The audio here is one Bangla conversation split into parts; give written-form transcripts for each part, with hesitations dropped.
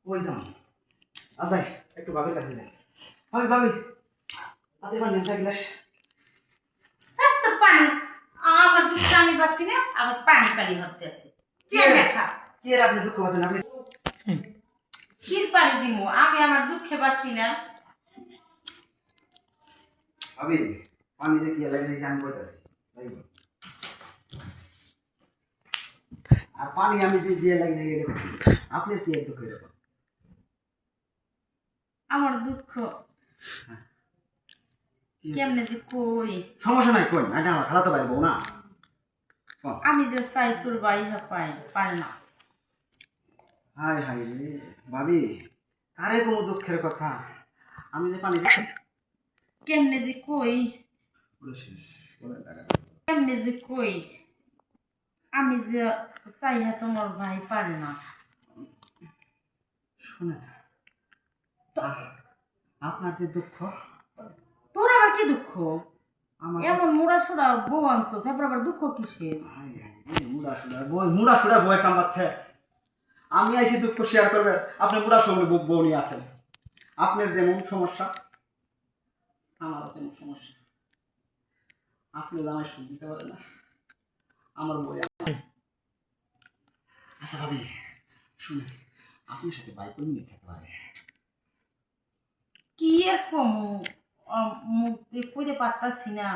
ওই যাও আচ্ছা একটু ভাবির কাছে যাই। ভাবি ভাবি হাতে পানি আছে গ্লাস। এত পানি আমার দুধ আমি পাচ্ছি না, আবার পানি পানি হতে আছে। কে দেখা কি এর আপনি দুঃখ পাচ্ছেন? আপনি কির পানি দিমু? আমি আমার দুঃখে পাচ্ছি না। ভাবি পানি যে কি লাগে আমি কইতাছি যাইব। আর পানি আমি যে লাগে এটা আপনার কি এক দুঃখ এরকম? আমার দুঃখ কেমনে যে কই। সমস্যা নাই কোন এটা আমার খালাতো ভাই বউ না। আমি যে চাই তোর বাইহা পারে না। হাই হাই রে ভাবি কারে কোনো দুঃখের কথা? আমি যে পানি কেমনে যে কই, বলেন টাকা কেমনে যে কই, আমি যে চাইহা তোমার ভাই পারে না। শুনেন আপনার যে দুঃখ তোর আবার কি দুঃখ? আমার এমন মোড়া সোড়া বউ আনছো, তারপর আবার দুঃখ কিসের? মুড়া সুড়া বয়ে কামাচ্ছে। আমি আইসি দুঃখ শেয়ার করবে, আপনি মুড়া সঙ্গে বউ নিয়ে আসেন। আপনার যেমন সমস্যা আমারও তেমন সমস্যা। আপনি আমার সুখ দিতে পারেন না, আমার বই। আচ্ছা ভাবি শুনে আপনার সাথে বাইক করে নিয়ে থাকতে পারে। কি এরকম মুখ দিয়ে কইতে পারতাছি না।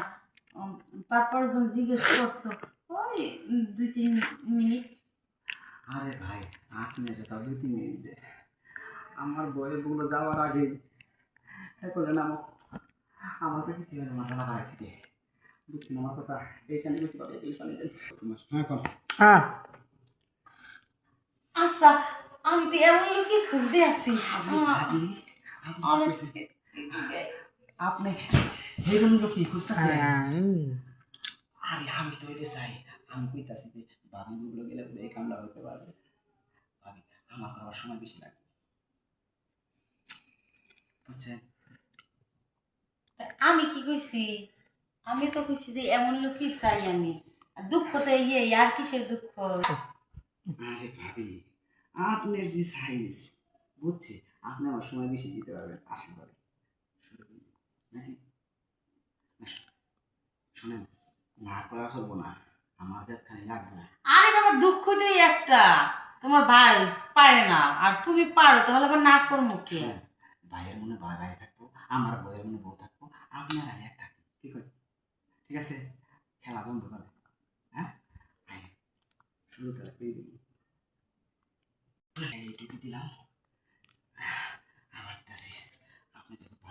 উম, তারপর যখন জিজ্ঞেস করছো ওই 2-3 মিনিট। আরে ভাই আপনি তাও 2-3 মিনিট দে। আমার বইয়ের গুলো যাওয়ার আগে করলেন আমার তো কিছু হয় না, মাথা লাগা আছে দে বুঝছি না আমার কথা। এইখানে বুঝতে পারবে এই পানি দেন। হ্যাঁ কর। হ্যাঁ আচ্ছা, আমি তো এমন লোকই খুঁজতে আছি। ভাবি অনেক আপনি হেরুন কি খুঁজতেছেন? আরে আমি তো এটা চাই। আমি কইতাছি যে ভাবি গুলো গেলে এই কামটা হতে পারবে। ভাবি আমার করার সময় বেশি লাগবে বুঝছেন? আমি কি কইছি? আমি তো কইছি যে এমন লোকই চাই আমি। আর দুঃখ তো ইয়ে, আর কিসের দুঃখ? আরে ভাবি আপনার যে সাইজ বুঝছি, আপনি আমার সময় বেশি দিতে পারবেন। আসেন ভাবি নাকি শোনেন, না করা চলবো না, আমার যতখানি লাগবে। আরে বাবা, দুঃখ তো একটা, তোমার ভাই পারে না আর তুমি পারো, তাহলে আবার না করবো কে? ভাইয়ের মনে ভাই ভাই থাকবো, আমার বউয়ের মনে বউ থাকবো, আপনার আমি এক থাকবো। ঠিক আছে? ঠিক আছে, খেলা জমবো তাহলে। হ্যাঁ শুরু তাহলে এইটুকু দিলাম।